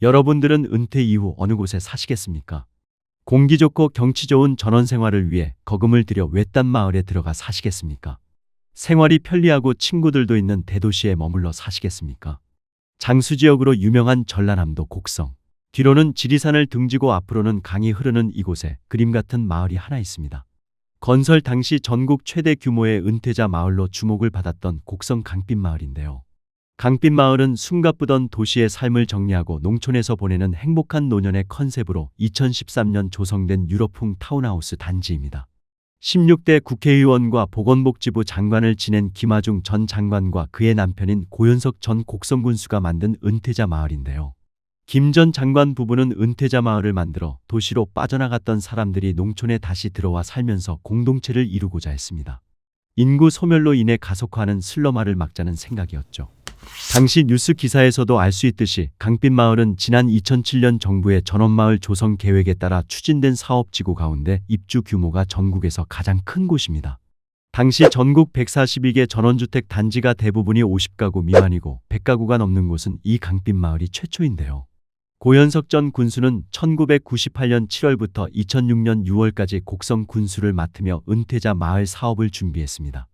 여러분들은 은퇴 이후 어느 곳에 사시겠습니까? 공기 좋고 경치 좋은 전원 생활을 위해 거금을 들여 외딴 마을에 들어가 사시겠습니까? 생활이 편리하고 친구들도 있는 대도시에 머물러 사시겠습니까? 장수 지역으로 유명한 전라남도 곡성. 뒤로는 지리산을 등지고 앞으로는 강이 흐르는 이곳에 그림 같은 마을이 하나 있습니다. 건설 당시 전국 최대 규모의 은퇴자 마을로 주목을 받았던 곡성 강빛마을인데요. 강빛마을은 숨가쁘던 도시의 삶을 정리하고 농촌에서 보내는 행복한 노년의 컨셉으로 2013년 조성된 유럽풍 타운하우스 단지입니다. 16대 국회의원과 보건복지부 장관을 지낸 김하중 전 장관과 그의 남편인 고현석 전 곡성군수가 만든 은퇴자 마을인데요. 김 전 장관 부부는 은퇴자 마을을 만들어 도시로 빠져나갔던 사람들이 농촌에 다시 들어와 살면서 공동체를 이루고자 했습니다. 인구 소멸로 인해 가속화하는 슬럼화를 막자는 생각이었죠. 당시 뉴스 기사에서도 알 수 있듯이 강빛마을은 지난 2007년 정부의 전원마을 조성 계획에 따라 추진된 사업지구 가운데 입주 규모가 전국에서 가장 큰 곳입니다. 당시 전국 142개 전원주택 단지가 대부분이 50가구 미만이고 100가구가 넘는 곳은 이 강빛마을이 최초인데요. 고현석 전 군수는 1998년 7월부터 2006년 6월까지 곡성 군수를 맡으며 은퇴자 마을 사업을 준비했습니다.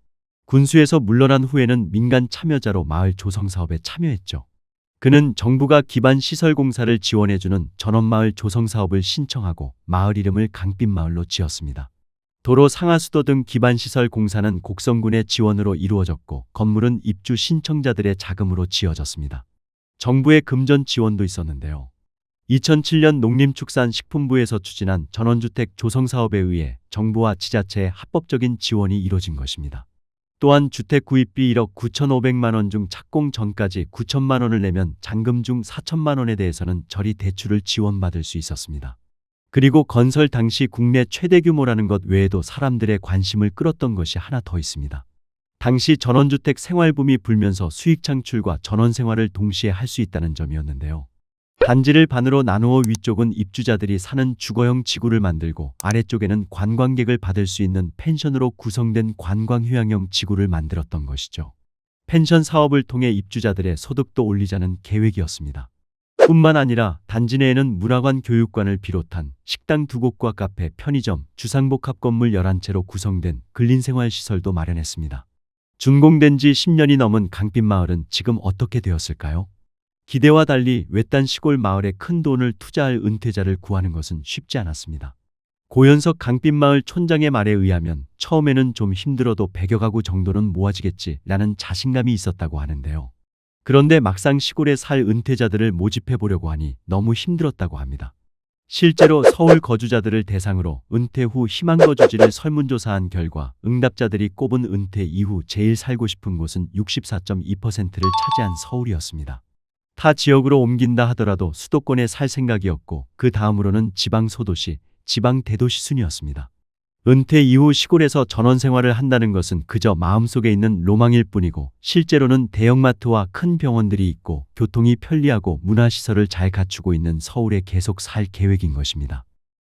군수에서 물러난 후에는 민간 참여자로 마을 조성 사업에 참여했죠. 그는 정부가 기반 시설 공사를 지원해주는 전원마을 조성 사업을 신청하고 마을 이름을 강빛마을로 지었습니다. 도로 상하수도 등 기반 시설 공사는 곡성군의 지원으로 이루어졌고 건물은 입주 신청자들의 자금으로 지어졌습니다. 정부의 금전 지원도 있었는데요. 2007년 농림축산식품부에서 추진한 전원주택 조성 사업에 의해 정부와 지자체의 합법적인 지원이 이뤄진 것입니다. 또한 주택 구입비 1억 9,500만 원 중 착공 전까지 9천만 원을 내면 잔금 중 4천만 원에 대해서는 저리 대출을 지원받을 수 있었습니다. 그리고 건설 당시 국내 최대 규모라는 것 외에도 사람들의 관심을 끌었던 것이 하나 더 있습니다. 당시 전원주택 생활붐이 불면서 수익 창출과 전원 생활을 동시에 할 수 있다는 점이었는데요. 단지를 반으로 나누어 위쪽은 입주자들이 사는 주거형 지구를 만들고 아래쪽에는 관광객을 받을 수 있는 펜션으로 구성된 관광휴양형 지구를 만들었던 것이죠. 펜션 사업을 통해 입주자들의 소득도 올리자는 계획이었습니다. 뿐만 아니라 단지 내에는 문화관 교육관을 비롯한 식당 2곳과 카페, 편의점, 주상복합 건물 11채로 구성된 근린생활시설도 마련했습니다. 준공된 지 10년이 넘은 강빛마을은 지금 어떻게 되었을까요? 기대와 달리 외딴 시골 마을에 큰 돈을 투자할 은퇴자를 구하는 것은 쉽지 않았습니다. 고현석 강빛마을 촌장의 말에 의하면 처음에는 좀 힘들어도 100여 가구 정도는 모아지겠지라는 자신감이 있었다고 하는데요. 그런데 막상 시골에 살 은퇴자들을 모집해 보려고 하니 너무 힘들었다고 합니다. 실제로 서울 거주자들을 대상으로 은퇴 후 희망 거주지를 설문조사한 결과 응답자들이 꼽은 은퇴 이후 제일 살고 싶은 곳은 64.2%를 차지한 서울이었습니다. 타 지역으로 옮긴다 하더라도 수도권에 살 생각이었고 그 다음으로는 지방 소도시, 지방 대도시 순이었습니다. 은퇴 이후 시골에서 전원 생활을 한다는 것은 그저 마음속에 있는 로망일 뿐이고 실제로는 대형마트와 큰 병원들이 있고 교통이 편리하고 문화시설을 잘 갖추고 있는 서울에 계속 살 계획인 것입니다.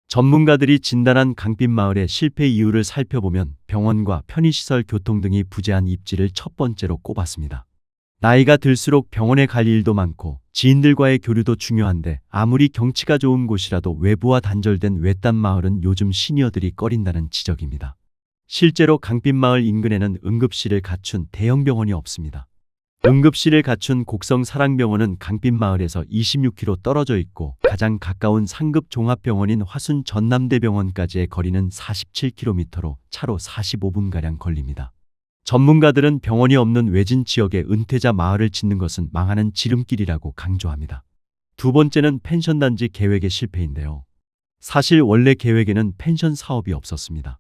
전문가들이 진단한 강빛마을의 실패 이유를 살펴보면 병원과 편의시설, 교통 등이 부재한 입지를 첫 번째로 꼽았습니다. 나이가 들수록 병원에 갈 일도 많고 지인들과의 교류도 중요한데 아무리 경치가 좋은 곳이라도 외부와 단절된 외딴 마을은 요즘 시니어들이 꺼린다는 지적입니다. 실제로 강빛마을 인근에는 응급실을 갖춘 대형 병원이 없습니다. 응급실을 갖춘 곡성 사랑병원은 강빛마을에서 26km 떨어져 있고 가장 가까운 상급 종합병원인 화순 전남대병원까지의 거리는 47km로 차로 45분가량 걸립니다. 전문가들은 병원이 없는 외진 지역에 은퇴자 마을을 짓는 것은 망하는 지름길이라고 강조합니다. 두 번째는 펜션 단지 계획의 실패인데요. 사실 원래 계획에는 펜션 사업이 없었습니다.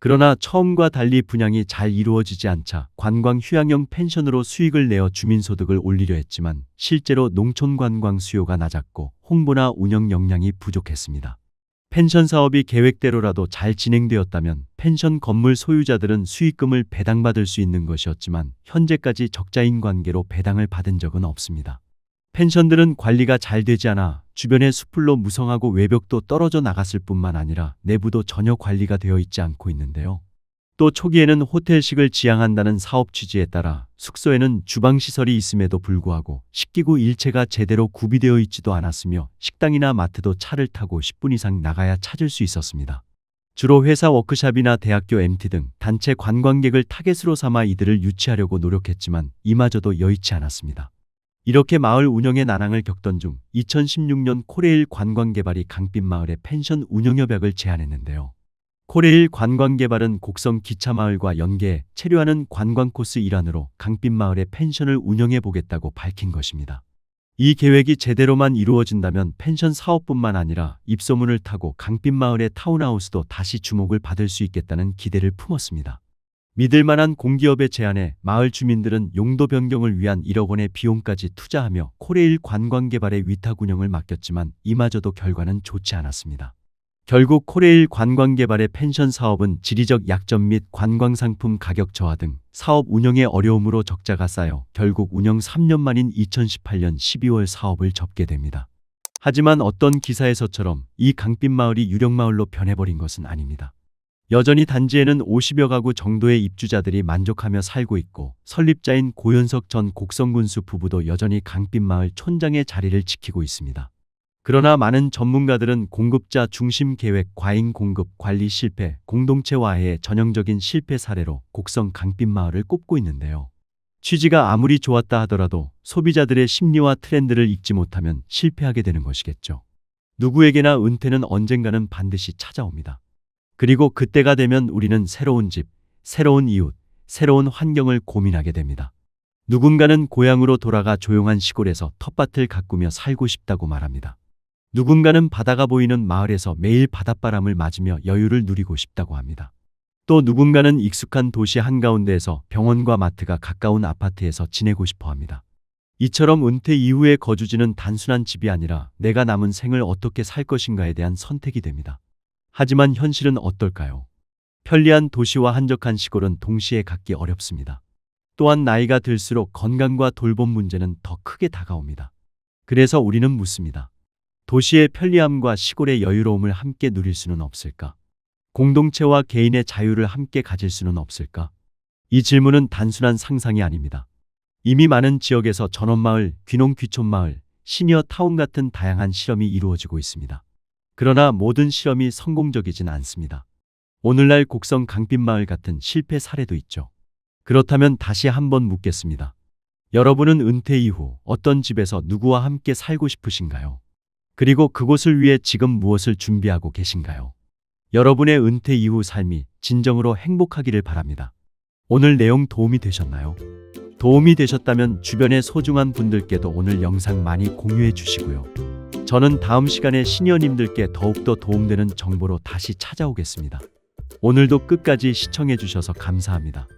그러나 처음과 달리 분양이 잘 이루어지지 않자 관광 휴양형 펜션으로 수익을 내어 주민소득을 올리려 했지만 실제로 농촌 관광 수요가 낮았고 홍보나 운영 역량이 부족했습니다. 펜션 사업이 계획대로라도 잘 진행되었다면 펜션 건물 소유자들은 수익금을 배당받을 수 있는 것이었지만 현재까지 적자인 관계로 배당을 받은 적은 없습니다. 펜션들은 관리가 잘 되지 않아 주변의 숲풀로 무성하고 외벽도 떨어져 나갔을 뿐만 아니라 내부도 전혀 관리가 되어 있지 않고 있는데요. 또 초기에는 호텔식을 지향한다는 사업 취지에 따라 숙소에는 주방시설이 있음에도 불구하고 식기구 일체가 제대로 구비되어 있지도 않았으며 식당이나 마트도 차를 타고 10분 이상 나가야 찾을 수 있었습니다. 주로 회사 워크샵이나 대학교 MT 등 단체 관광객을 타겟으로 삼아 이들을 유치하려고 노력했지만 이마저도 여의치 않았습니다. 이렇게 마을 운영의 난항을 겪던 중 2016년 코레일 관광개발이 강빛마을에 펜션 운영협약을 제안했는데요. 코레일 관광개발은 곡성 기차마을과 연계해 체류하는 관광코스 일환으로 강빛마을에 펜션을 운영해 보겠다고 밝힌 것입니다. 이 계획이 제대로만 이루어진다면 펜션 사업뿐만 아니라 입소문을 타고 강빛마을의 타운하우스도 다시 주목을 받을 수 있겠다는 기대를 품었습니다. 믿을만한 공기업의 제안에 마을 주민들은 용도 변경을 위한 1억 원의 비용까지 투자하며 코레일 관광개발의 위탁 운영을 맡겼지만 이마저도 결과는 좋지 않았습니다. 결국 코레일 관광개발의 펜션 사업은 지리적 약점 및 관광상품 가격 저하 등 사업 운영의 어려움으로 적자가 쌓여 결국 운영 3년 만인 2018년 12월 사업을 접게 됩니다. 하지만 어떤 기사에서처럼 이 강빛마을이 유령마을로 변해버린 것은 아닙니다. 여전히 단지에는 50여 가구 정도의 입주자들이 만족하며 살고 있고 설립자인 고현석 전 곡성군수 부부도 여전히 강빛마을 촌장의 자리를 지키고 있습니다. 그러나 많은 전문가들은 공급자 중심 계획, 과잉 공급, 관리 실패, 공동체 와해의 전형적인 실패 사례로 곡성 강빛마을을 꼽고 있는데요. 취지가 아무리 좋았다 하더라도 소비자들의 심리와 트렌드를 읽지 못하면 실패하게 되는 것이겠죠. 누구에게나 은퇴는 언젠가는 반드시 찾아옵니다. 그리고 그때가 되면 우리는 새로운 집, 새로운 이웃, 새로운 환경을 고민하게 됩니다. 누군가는 고향으로 돌아가 조용한 시골에서 텃밭을 가꾸며 살고 싶다고 말합니다. 누군가는 바다가 보이는 마을에서 매일 바닷바람을 맞으며 여유를 누리고 싶다고 합니다. 또 누군가는 익숙한 도시 한가운데에서 병원과 마트가 가까운 아파트에서 지내고 싶어 합니다. 이처럼 은퇴 이후의 거주지는 단순한 집이 아니라 내가 남은 생을 어떻게 살 것인가에 대한 선택이 됩니다. 하지만 현실은 어떨까요? 편리한 도시와 한적한 시골은 동시에 갖기 어렵습니다. 또한 나이가 들수록 건강과 돌봄 문제는 더 크게 다가옵니다. 그래서 우리는 묻습니다. 도시의 편리함과 시골의 여유로움을 함께 누릴 수는 없을까? 공동체와 개인의 자유를 함께 가질 수는 없을까? 이 질문은 단순한 상상이 아닙니다. 이미 많은 지역에서 전원마을, 귀농귀촌마을, 시니어 타운 같은 다양한 실험이 이루어지고 있습니다. 그러나 모든 실험이 성공적이진 않습니다. 오늘날 곡성 강빛마을 같은 실패 사례도 있죠. 그렇다면 다시 한번 묻겠습니다. 여러분은 은퇴 이후 어떤 집에서 누구와 함께 살고 싶으신가요? 그리고 그곳을 위해 지금 무엇을 준비하고 계신가요? 여러분의 은퇴 이후 삶이 진정으로 행복하기를 바랍니다. 오늘 내용 도움이 되셨나요? 도움이 되셨다면 주변의 소중한 분들께도 오늘 영상 많이 공유해 주시고요. 저는 다음 시간에 시니어님들께 더욱더 도움되는 정보로 다시 찾아오겠습니다. 오늘도 끝까지 시청해 주셔서 감사합니다.